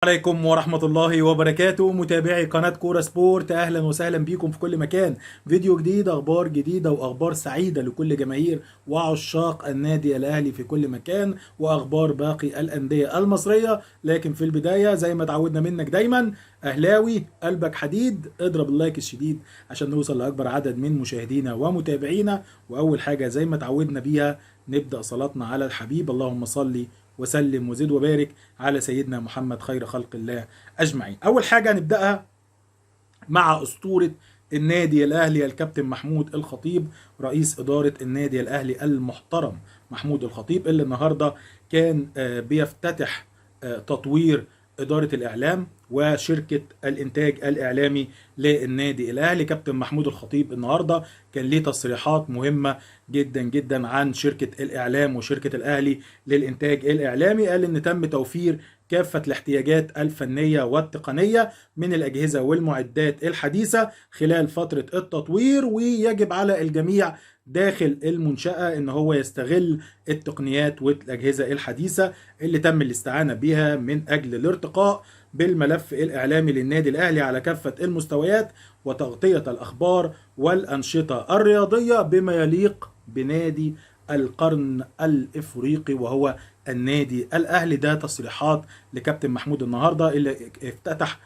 عليكم ورحمة الله وبركاته. متابعي قناة كورة سبورت، أهلا وسهلا بيكم في كل مكان. فيديو جديد، أخبار جديدة وأخبار سعيدة لكل جماهير وعشاق النادي الأهلي في كل مكان، وأخبار باقي الأندية المصرية. لكن في البداية زي ما تعودنا منك دايما، أهلاوي قلبك حديد، اضرب اللايك الشديد عشان نوصل لأكبر عدد من مشاهدينا ومتابعينا. وأول حاجة زي ما تعودنا بيها نبدأ صلاتنا على الحبيب، اللهم صل وسلم وزد وبارك على سيدنا محمد خير خلق الله أجمعين. أول حاجة نبدأها مع أسطورة النادي الأهلي الكابتن محمود الخطيب، رئيس إدارة النادي الأهلي المحترم محمود الخطيب، اللي النهاردة كان بيفتتح تطوير إدارة الإعلام وشركة الإنتاج الإعلامي للنادي الأهلي. كابتن محمود الخطيب النهاردة كان ليه تصريحات مهمة جدا جدا عن شركة الإعلام وشركة الأهلي للإنتاج الإعلامي. قال إن تم توفير كافة الاحتياجات الفنية والتقنية من الأجهزة والمعدات الحديثة خلال فترة التطوير، ويجب على الجميع داخل المنشأة إن هو يستغل التقنيات والأجهزة الحديثة اللي تم الاستعانة بها من أجل الارتقاء بالملف الإعلامي للنادي الأهلي على كافة المستويات، وتغطية الأخبار والأنشطة الرياضية بما يليق بنادي القرن الإفريقي وهو النادي الأهلي. ده تصريحات لكابتن محمود النهاردة اللي افتتح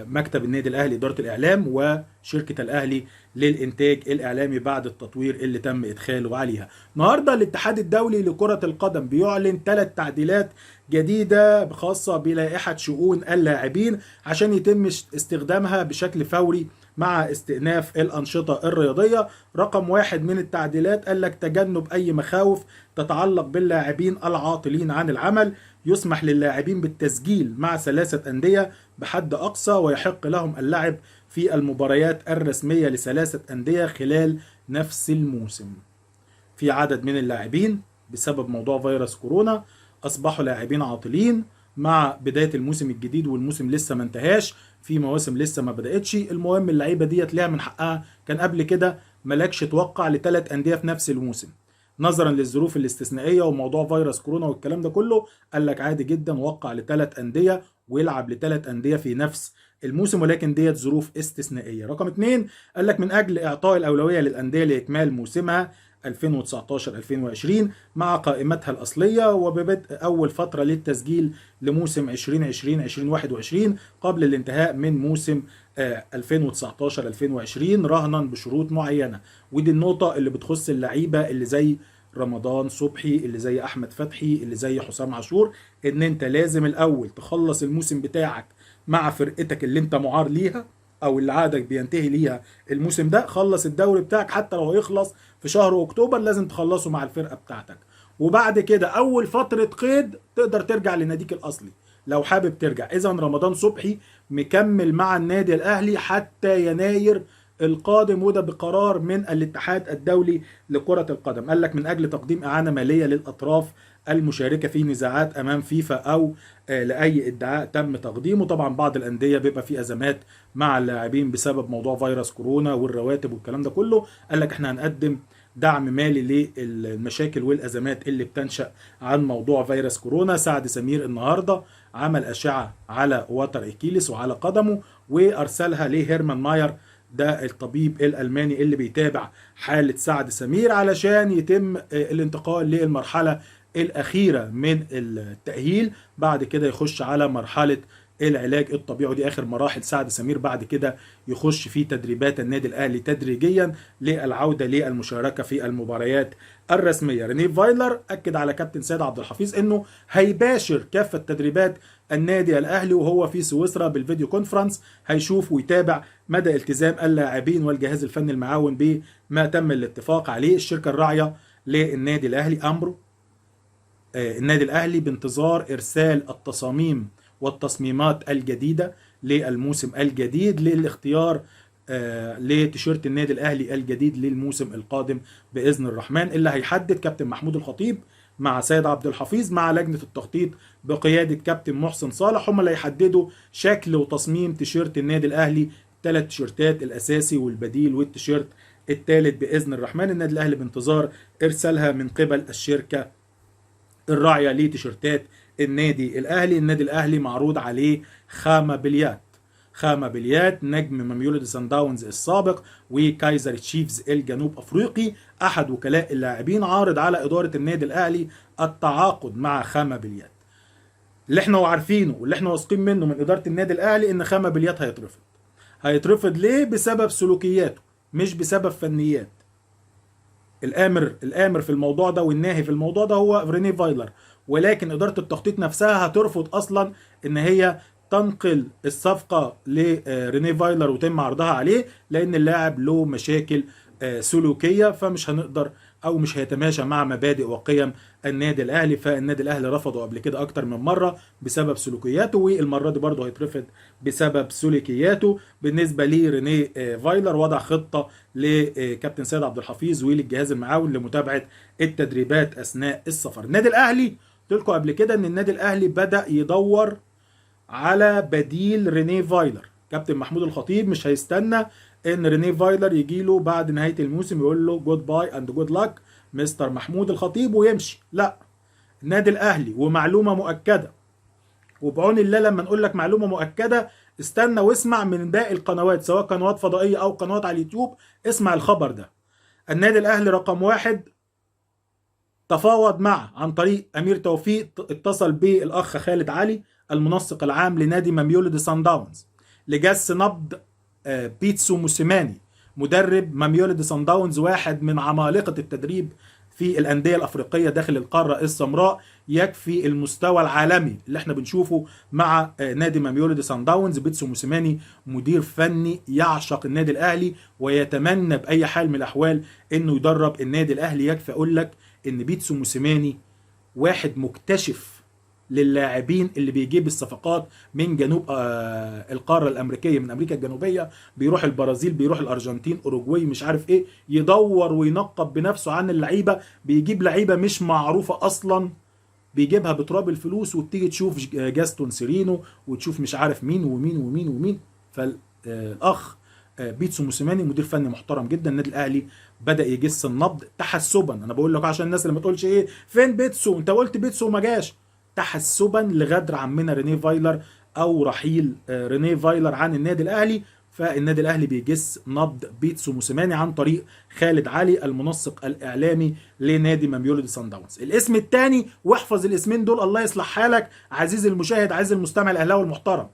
مكتب النادي الأهلي إدارة الإعلام وشركة الأهلي للإنتاج الإعلامي بعد التطوير اللي تم إدخاله عليها. النهاردة الاتحاد الدولي لكرة القدم بيعلن 3 تعديلات جديدة خاصة بلائحة شؤون اللاعبين عشان يتم استخدامها بشكل فوري مع استئناف الأنشطة الرياضية. رقم 1 من التعديلات قال لك تجنب أي مخاوف تتعلق باللاعبين العاطلين عن العمل. يسمح للاعبين بالتسجيل مع 3 أندية بحد أقصى، ويحق لهم اللعب في المباريات الرسمية ل3 أندية خلال نفس الموسم. في عدد من اللاعبين بسبب موضوع فيروس كورونا أصبحوا لاعبين عاطلين مع بداية الموسم الجديد، والموسم لسه ما انتهاش، في مواسم لسه ما بدأتش. المهم اللعيبة ديت ليها من حقها، كان قبل كده ملكش توقع ل3 أندية في نفس الموسم نظرا للظروف الاستثنائية وموضوع فيروس كورونا والكلام ده كله. قال لك عادي جدا وقع ل3 أندية ويلعب ل3 أندية في نفس الموسم، ولكن ديت ظروف استثنائية. رقم 2 قال لك من أجل إعطاء الأولوية للأندية لإكمال موسمها 2019-2020 مع قائمتها الأصلية، وببدء أول فترة للتسجيل لموسم 2020-2021 قبل الانتهاء من موسم 2019-2020 رهنا بشروط معينة. ودي النقطة اللي بتخص اللعيبة اللي زي رمضان صبحي، اللي زي أحمد فتحي، اللي زي حسام عاشور، إن أنت لازم الأول تخلص الموسم بتاعك مع فرقتك اللي أنت معار ليها او اللي عقدك بينتهي ليها الموسم ده. خلص الدوري بتاعك حتى لو هيخلص في شهر اكتوبر، لازم تخلصه مع الفرقه بتاعتك، وبعد كده اول فتره قيد تقدر ترجع لناديك الاصلي لو حابب ترجع. اذا رمضان صبحي مكمل مع النادي الاهلي حتى يناير القادم، وده بقرار من الاتحاد الدولي لكرة القدم. قال لك من أجل تقديم إعانة مالية للأطراف المشاركة في نزاعات أمام فيفا أو لأي ادعاء تم تقديمه. طبعا بعض الأندية بيبقى في أزمات مع اللاعبين بسبب موضوع فيروس كورونا والرواتب والكلام ده كله. قال لك احنا هنقدم دعم مالي للمشاكل والأزمات اللي بتنشأ عن موضوع فيروس كورونا. سعد سمير النهاردة عمل أشعة على وتر إيكيليس وعلى قدمه وأرسلها لهيرمان ماير، ده الطبيب الألماني اللي بيتابع حالة سعد سمير علشان يتم الانتقال للمرحلة الأخيرة من التأهيل، بعد كده يخش على مرحلة العلاج الطبيعي. دي آخر مراحل سعد سمير، بعد كده يخش في تدريبات النادي الأهلي تدريجيا للعودة للمشاركة في المباريات الرسمية. رينيه فايلر أكد على كابتن سيد عبد الحفيظ أنه هيباشر كافة تدريبات النادي الأهلي وهو في سويسرا بالفيديو كونفرنس، هيشوف ويتابع مدى التزام اللاعبين والجهاز الفني المعاون بما تم الاتفاق عليه. الشركة الراعية للنادي الأهلي أمرو النادي الأهلي بانتظار إرسال التصاميم والتصميمات الجديدة للموسم الجديد للاختيار لتيشيرت النادي الأهلي الجديد للموسم القادم بإذن الرحمن، اللي هيحدد كابتن محمود الخطيب مع سيد عبد الحفيظ مع لجنة التخطيط بقيادة كابتن محسن صالح. هم اللي هيحددوا شكل وتصميم تيشيرت النادي الأهلي، 3 تيشيرتات، الأساسي والبديل والتيشيرت الثالث بإذن الرحمن. النادي الأهلي بانتظار إرسالها من قبل الشركة الراعية لتيشيرتات النادي الاهلي. النادي الاهلي معروض عليه خامة بليات، خامة بليات نجم ماميولودي سان داونز السابق وكايزر تشيفز الجنوب افريقي، احد وكلاء اللاعبين، عارض على اداره النادي الاهلي التعاقد مع خامة بليات. اللي احنا عارفينه واللي احنا واثقين منه من اداره النادي الاهلي ان خامة بليات هيترفض. هيترفض ليه؟ بسبب سلوكياته مش بسبب فنيات. الامر في الموضوع ده والناهي في الموضوع ده هو ريني فايلر، ولكن اداره التخطيط نفسها هترفض اصلا ان هي تنقل الصفقه لريني فايلر وتم عرضها عليه، لان اللاعب له مشاكل سلوكيه، فمش هنقدر او مش هيتماشى مع مبادئ وقيم النادي الاهلي. فالنادي الاهلي رفضه قبل كده اكتر من مره بسبب سلوكياته، والمره دي برضه هيترفض بسبب سلوكياته. بالنسبه لريني فايلر وضع خطه لكابتن سيد عبد الحفيظ وللجهاز المعاون لمتابعه التدريبات اثناء السفر. النادي الاهلي قلت لكم قبل كده ان النادي الاهلي بدا يدور على بديل ريني فايلر. كابتن محمود الخطيب مش هيستنى ان ريني فايلر يجي له بعد نهايه الموسم يقول له جود باي اند جود لك مستر محمود الخطيب ويمشي. لا، النادي الاهلي، ومعلومه مؤكده، وبعون الله لما نقول لك معلومه مؤكده استنى واسمع من باقي القنوات سواء قنوات فضائيه او قنوات على اليوتيوب، اسمع الخبر ده. النادي الاهلي رقم واحد تفاوض مع عن طريق امير توفيق، اتصل بالاخ خالد علي المنسق العام لنادي ماميولودي سان داونز لجس نبض بيتسو موسيماني مدرب ماميولودي سان داونز، واحد من عمالقة التدريب في الأندية الأفريقية داخل القارة السمراء، يكفي المستوى العالمي اللي احنا بنشوفه مع نادي ماميولودي سان داونز. بيتسو موسيماني مدير فني يعشق النادي الأهلي ويتمنى بأي حال من الأحوال إنه يدرب النادي الأهلي. يكفي أقول لك إن بيتسو موسيماني واحد مكتشف للاعبين اللي بيجيب الصفقات من جنوب القاره الامريكيه، من امريكا الجنوبيه، بيروح البرازيل، بيروح الارجنتين، اوروجواي، مش عارف ايه، يدور وينقب بنفسه عن اللعيبه، بيجيب لعيبه مش معروفه اصلا، بيجيبها بتراب الفلوس، وبتيجي تشوف جاستون سيرينو وتشوف مش عارف مين ومين ومين ومين. فالاخ بيتسو موسيماني مدير فني محترم جدا. النادي الاهلي بدا يجس النبض تحسبا، انا بقول لك عشان الناس اللي ما تقولش ايه فين بيتسو، انت قلت بيتسو وما جاش، تحسبا لغدر عمنا ريني فايلر او رحيل ريني فايلر عن النادي الاهلي. فالنادي الاهلي بيجس نبض بيتسو موسيماني عن طريق خالد علي المنسق الاعلامي لنادي ماميولودي سان داونز. الاسم الثاني، واحفظ الاسمين دول الله يصلح حالك عزيزي المشاهد عزيزي المستمع الاهلاوي المحترم،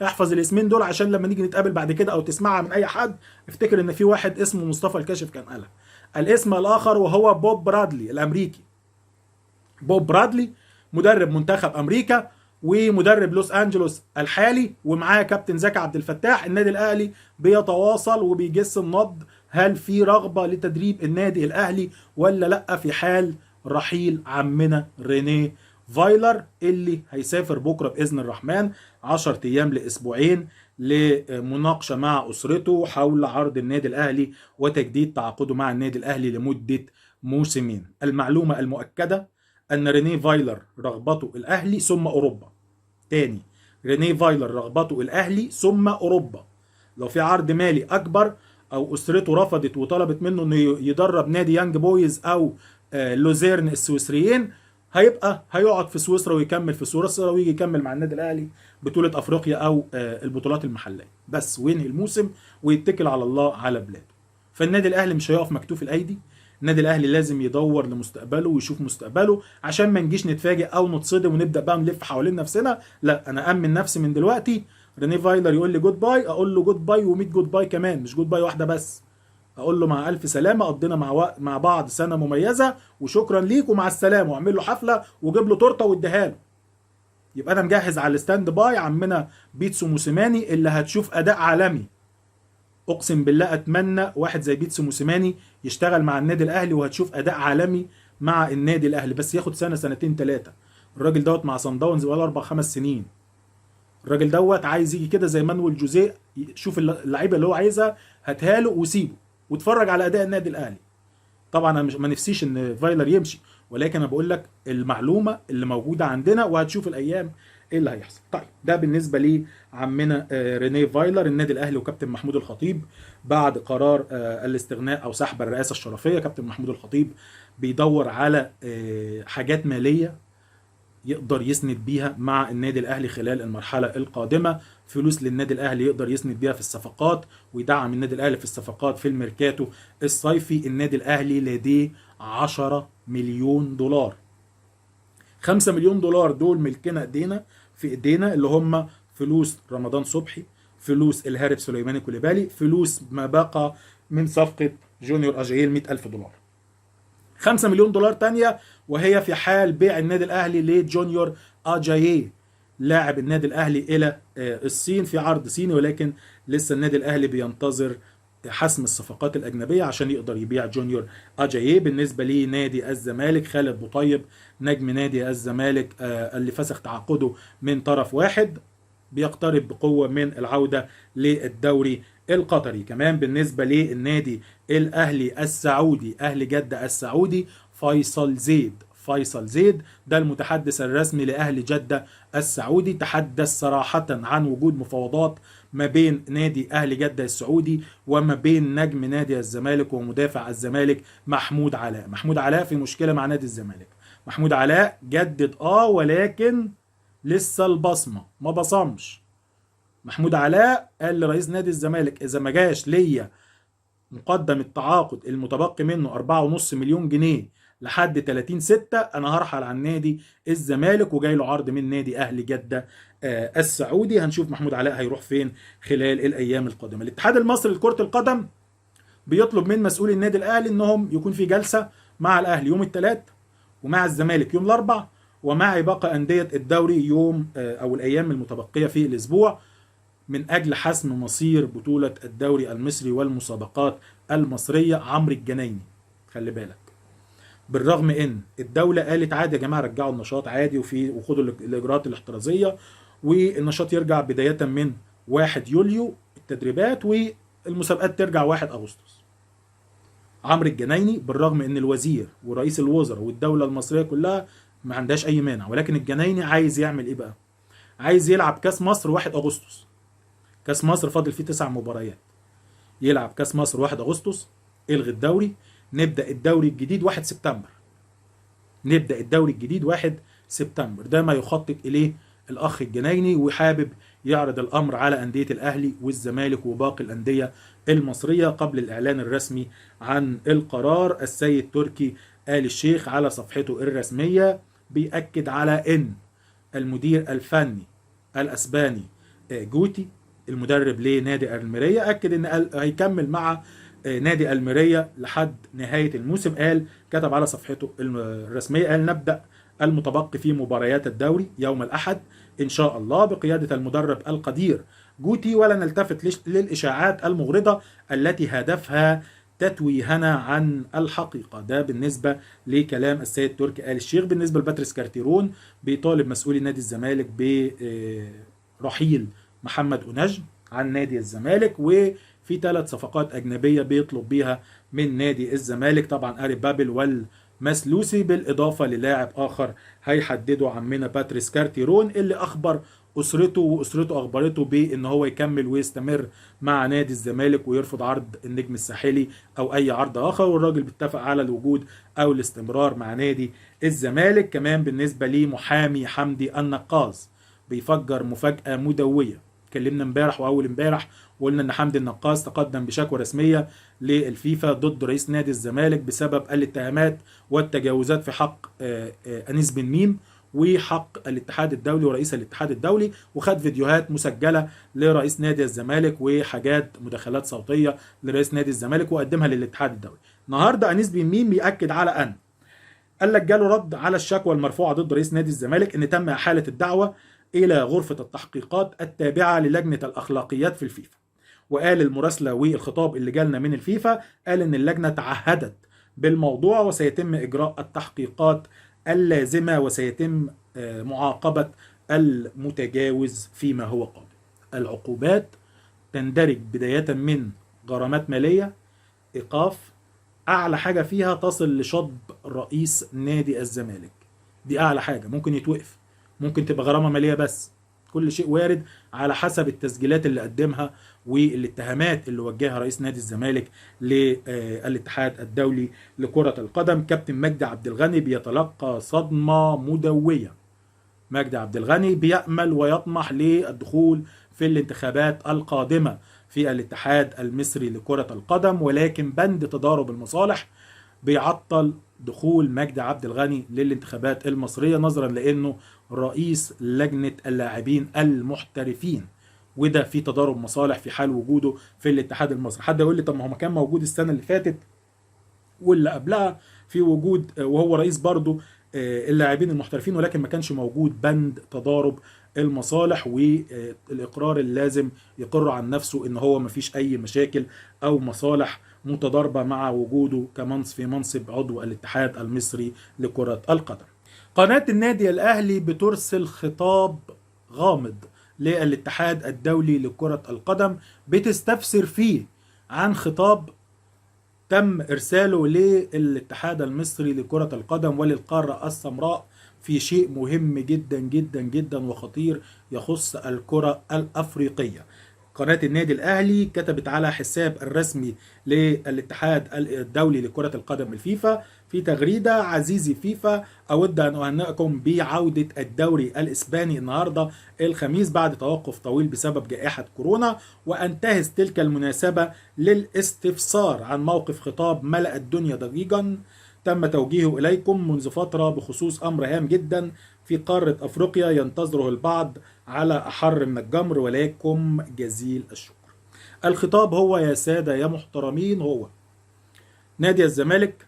احفظ الاسمين دول عشان لما نيجي نتقابل بعد كده او تسمعها من اي حد افتكر ان في واحد اسمه مصطفى الكاشف كان قالها. الاسم الاخر وهو بوب برادلي الامريكي. بوب برادلي مدرب منتخب امريكا ومدرب لوس انجلوس الحالي، ومعاه كابتن زكي عبد الفتاح. النادي الاهلي بيتواصل وبيجس النبض، هل في رغبه لتدريب النادي الاهلي ولا لا في حال رحيل عمنا ريني فايلر اللي هيسافر بكره باذن الرحمن 10 ايام لاسبوعين لمناقشه مع اسرته حول عرض النادي الاهلي وتجديد تعاقده مع النادي الاهلي لمده موسمين. المعلومه المؤكده ان ريني فايلر رغبته الاهلي ثم اوروبا. تاني، ريني فايلر رغبته الاهلي ثم اوروبا. لو في عرض مالي اكبر او اسرته رفضت وطلبت منه انه يدرب نادي يانج بويز او لوزيرن السويسريين، هيقعد في سويسرا ويكمل في سويسرا ويجي يكمل مع النادي الاهلي بطوله افريقيا او البطولات المحليه بس، وينهي الموسم ويتكل على الله على بلاده. فالنادي الاهلي مش هيقف مكتوف الايدي. النادي الاهلي لازم يدور لمستقبله ويشوف مستقبله عشان ما نجيش نتفاجئ او نتصدم ونبدا بقى نلف حوالين نفسنا. لا، انا امن نفسي من دلوقتي. ريني فايلر يقول لي جود باي، اقول له جود باي و100 جود باي كمان، مش جود باي واحده بس، اقول له مع الف سلامه، قضينا مع بعض سنه مميزه وشكرا ليك ومع السلامه، واعمل له حفله وجيب له تورته واديها له. يبقى انا مجهز على الستاند باي عمنا بيتسو موسيماني اللي هتشوف اداء عالمي. اقسم بالله اتمنى واحد زي بيتسو موسيماني يشتغل مع النادي الاهلي وهتشوف اداء عالمي مع النادي الاهلي، بس ياخد سنه سنتين ثلاثه. الراجل دوت مع صن داونز بقاله 4-5 سنين. الراجل دوت عايز يجي كده زي مانويل جوزيه، شوف اللعيبه اللي هو عايزها هاتها له وسيبه واتفرج على اداء النادي الاهلي. طبعا انا مش ما نفسيش ان فايلر يمشي، ولكن انا بقول لك المعلومه اللي موجوده عندنا وهتشوف الايام ايه اللي هيحصل. طيب ده بالنسبه لي عمنا ريني فايلر. النادي الاهلي وكابتن محمود الخطيب بعد قرار الاستغناء او سحب الرئاسه الشرفيه، كابتن محمود الخطيب بيدور على حاجات ماليه يقدر يسند بيها مع النادي الاهلي خلال المرحله القادمه، فلوس للنادي الاهلي يقدر يسند بيها في الصفقات ويدعم النادي الاهلي في الصفقات في الميركاتو الصيفي. النادي الاهلي لديه 10 مليون دولار. 5 مليون دولار دول ملكنا ايدينا في ايدينا، اللي هم فلوس رمضان صبحي، فلوس الهارب سليماني كوليبالي، فلوس ما بقى من صفقه جونيور اجاييه 100,000 دولار. 5 مليون دولار تانية وهي في حال بيع النادي الاهلي لجونيور اجاييه لاعب النادي الاهلي الى الصين في عرض صيني، ولكن لسه النادي الاهلي بينتظر حسم الصفقات الاجنبيه عشان يقدر يبيع جونيور اجاييه. بالنسبه لنادي الزمالك، خالد بوطيب نجم نادي الزمالك اللي فسخ تعاقده من طرف واحد بيقترب بقوه من العوده للدوري القطري. كمان بالنسبه للنادي الاهلي السعودي، اهلي جده السعودي، فيصل زيد ده المتحدث الرسمي لاهلي جده السعودي، تحدث صراحه عن وجود مفاوضات ما بين نادي اهلي جده السعودي وما بين نجم نادي الزمالك ومدافع الزمالك محمود علاء. محمود علاء في مشكله مع نادي الزمالك. محمود علاء جدد ولكن لسه البصمه ما بصمش. محمود علاء قال لرئيس نادي الزمالك اذا ما جاش ليا مقدم التعاقد المتبقي منه 4.5 مليون جنيه لحد 30/6 انا هرحل عن نادي الزمالك، وجاي له عرض من نادي اهلي جده السعودي. هنشوف محمود علاء هيروح فين خلال الايام القادمه. الاتحاد المصري لكره القدم بيطلب من مسؤولي النادي الاهلي انهم يكون في جلسه مع الاهلي يوم الثلاث، ومع الزمالك يوم الاربع، ومع باقي انديه الدوري يوم او الايام المتبقيه في الاسبوع، من اجل حسم مصير بطوله الدوري المصري والمسابقات المصريه. عمرو الجنايني خلي بالك، بالرغم ان الدوله قالت عادي يا جماعه رجعوا النشاط عادي وخدوا الاجراءات الاحترازيه والنشاط يرجع بدايه من 1 يوليو التدريبات والمسابقات ترجع 1 اغسطس. عمرو الجنايني بالرغم ان الوزير ورئيس الوزراء والدوله المصريه كلها ما عندهاش اي مانع، ولكن الجنايني عايز يعمل ايه بقى؟ عايز يلعب كاس مصر 1 اغسطس. كاس مصر فاضل فيه 9 مباريات، يلعب كاس مصر 1 اغسطس، الغي الدوري، نبدا الدوري الجديد 1 سبتمبر. نبدا الدوري الجديد 1 سبتمبر. ده ما يخطط اليه الاخ الجنايني، وحابب يعرض الامر على انديه الاهلي والزمالك وباقي الانديه المصريه قبل الاعلان الرسمي عن القرار. السيد تركي آل الشيخ على صفحته الرسميه بيأكد على ان المدير الفني الاسباني جوتي المدرب لنادي الميريا اكد ان هيكمل مع نادي الميريا لحد نهايه الموسم. كتب على صفحته الرسميه قال نبدا المتبقي في مباريات الدوري يوم الاحد ان شاء الله بقياده المدرب القدير جوتي، ولا نلتفت للاشاعات المغرضه التي هدفها تتويهنا عن الحقيقه. ده بالنسبه لكلام السيد تركي آل الشيخ. بالنسبه لباتريس كارتيرون بيطالب مسؤولي نادي الزمالك برحيل محمد أوناجم عن نادي الزمالك، وفي 3 صفقات أجنبية بيطلب بيها من نادي الزمالك، طبعا أري بابل والمسلوسي بالإضافة للاعب آخر هيحدده عمنا باتريس كارتيرون اللي أخبر أسرته وأسرته أخبرته بأن هو يكمل ويستمر مع نادي الزمالك ويرفض عرض النجم الساحلي أو أي عرض آخر، والراجل بيتفق على الوجود أو الاستمرار مع نادي الزمالك. كمان بالنسبة لمحامي حمدي النقاز بيفجر مفاجأة مدوية. اتكلمنا امبارح واول امبارح وقلنا ان حمدي النقاز تقدم بشكوى رسميه للفيفا ضد رئيس نادي الزمالك بسبب الاتهامات والتجاوزات في حق انيس بن ميم وحق الاتحاد الدولي ورئيس الاتحاد الدولي، وخد فيديوهات مسجله لرئيس نادي الزمالك وحاجات مداخلات صوتيه لرئيس نادي الزمالك وقدمها للاتحاد الدولي. النهارده انيس بن ميم بيأكد على ان قال لك جاله رد على الشكوى المرفوعه ضد رئيس نادي الزمالك ان تم احاله الدعوه إلى غرفة التحقيقات التابعة للجنة الأخلاقيات في الفيفا. وقال المراسلة والخطاب اللي جالنا من الفيفا قال إن اللجنة تعهدت بالموضوع وسيتم إجراء التحقيقات اللازمة وسيتم معاقبة المتجاوز فيما هو قادم. العقوبات تندرج بداية من غرامات مالية، إيقاف، أعلى حاجة فيها تصل لشطب رئيس نادي الزمالك. دي أعلى حاجة ممكن يتوقف، ممكن تبقى غرامة مالية بس، كل شيء وارد على حسب التسجيلات اللي قدمها والاتهامات اللي وجهها رئيس نادي الزمالك للاتحاد الدولي لكرة القدم. كابتن مجدي عبد الغني بيتلقى صدمة مدوية مجدي عبد الغني بيأمل ويطمح للدخول في الانتخابات القادمة في الاتحاد المصري لكرة القدم، ولكن بند تضارب المصالح بيعطل دخول مجدي عبد الغني للانتخابات المصرية، نظرا لأنه رئيس لجنة اللاعبين المحترفين، وده في تضارب مصالح في حال وجوده في الاتحاد المصري. حد يقول لي طب ما هو كان موجود السنة اللي فاتت واللي قبلها في وجود وهو رئيس برضه اللاعبين المحترفين، ولكن ما كانش موجود بند تضارب المصالح والاقرار اللي لازم يقر عن نفسه ان هو ما فيش اي مشاكل او مصالح متضاربه مع وجوده في منصب عضو الاتحاد المصري لكرة القدم. قناة النادي الاهلي بترسل خطاب غامض للاتحاد الدولي لكرة القدم، بتستفسر فيه عن خطاب تم إرساله للاتحاد المصري لكرة القدم وللقارة السمراء في شيء مهم جدا جدا جدا وخطير يخص الكرة الأفريقية. قناة النادي الأهلي كتبت على حساب الرسمي للاتحاد الدولي لكرة القدم الفيفا في تغريدة: عزيزي فيفا، أود أن أهنئكم بعودة الدوري الإسباني النهاردة الخميس بعد توقف طويل بسبب جائحة كورونا، وأنتهز تلك المناسبة للاستفسار عن موقف خطاب ملأ الدنيا ضجيجا تم توجيهه إليكم منذ فترة بخصوص أمر هام جدا في قارة أفريقيا ينتظره البعض على أحر من الجمر، ولكم جزيل الشكر. الخطاب هو يا سادة يا محترمين، هو نادي الزمالك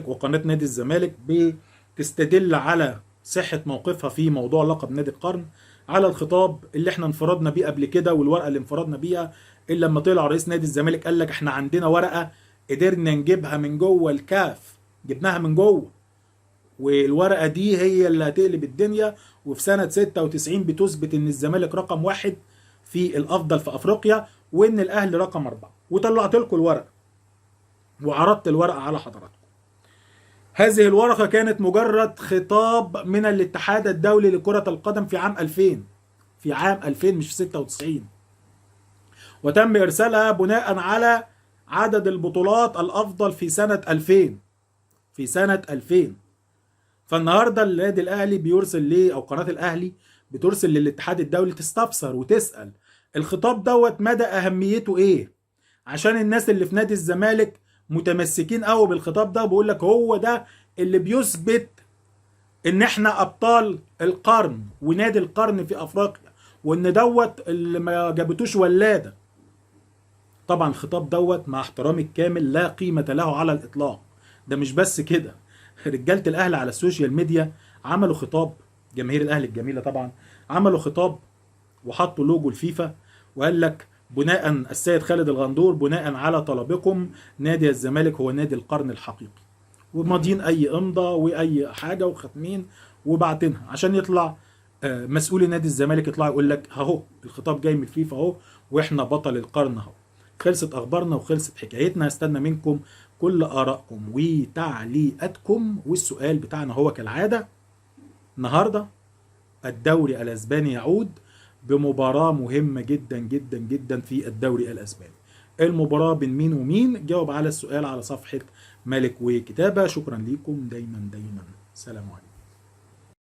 وقناة نادي الزمالك بتستدل على صحة موقفها في موضوع لقب نادي القرن على الخطاب اللي احنا انفردنا بيه قبل كده، والورقة اللي انفردنا بيها اللي لما طلع رئيس نادي الزمالك قال لك احنا عندنا ورقة قدرنا نجيبها من جوه الكاف، جبناها من جوه، والورقة دي هي اللي هتقلب الدنيا، وفي سنة 96 بتثبت ان الزمالك رقم 1 في الافضل في افريقيا وان الاهلي رقم 4، وطلعت لكم الورقة وعرضت الورقة على حضراتكم. هذه الورقة كانت مجرد خطاب من الاتحاد الدولي لكرة القدم في عام 2000، في عام 2000 مش في 96، وتم ارسالها بناء على عدد البطولات الافضل في سنة 2000. فالنهارده النادي الاهلي بيرسل ليه، او قناه الاهلي بترسل للاتحاد الدولي تستفسر وتسال الخطاب دوت مدى اهميته ايه، عشان الناس اللي في نادي الزمالك متمسكين قوي بالخطاب ده، وبيقول لك هو ده اللي بيثبت ان احنا ابطال القرن ونادي القرن في افريقيا، وان دوت اللي ما جابتوش ولاده. طبعا الخطاب دوت مع احترامي الكامل لا قيمه له على الاطلاق. ده مش بس كده، رجاله الاهلي على السوشيال ميديا عملوا خطاب، جماهير الاهلي الجميله طبعا عملوا خطاب وحطوا لوجو الفيفا وقال لك بناء السيد خالد الغندور بناء على طلبكم نادي الزمالك هو نادي القرن الحقيقي، وماضيين اي امضاء واي حاجه وختمين وبعتينها عشان يطلع مسؤول نادي الزمالك يطلع يقول لك اهو الخطاب جاي من الفيفا اهو واحنا بطل القرن اهو. خلصت اخبارنا وخلصت حكايتنا. هستنى منكم كل ارائكم وتعليقاتكم، والسؤال بتاعنا هو كالعاده: النهارده الدوري الاسباني يعود بمباراه مهمه جدا جدا جدا في الدوري الاسباني. المباراه بين مين ومين؟ جاوب على السؤال على صفحه ملك وكتابه. شكرا لكم دايما. سلام عليكم.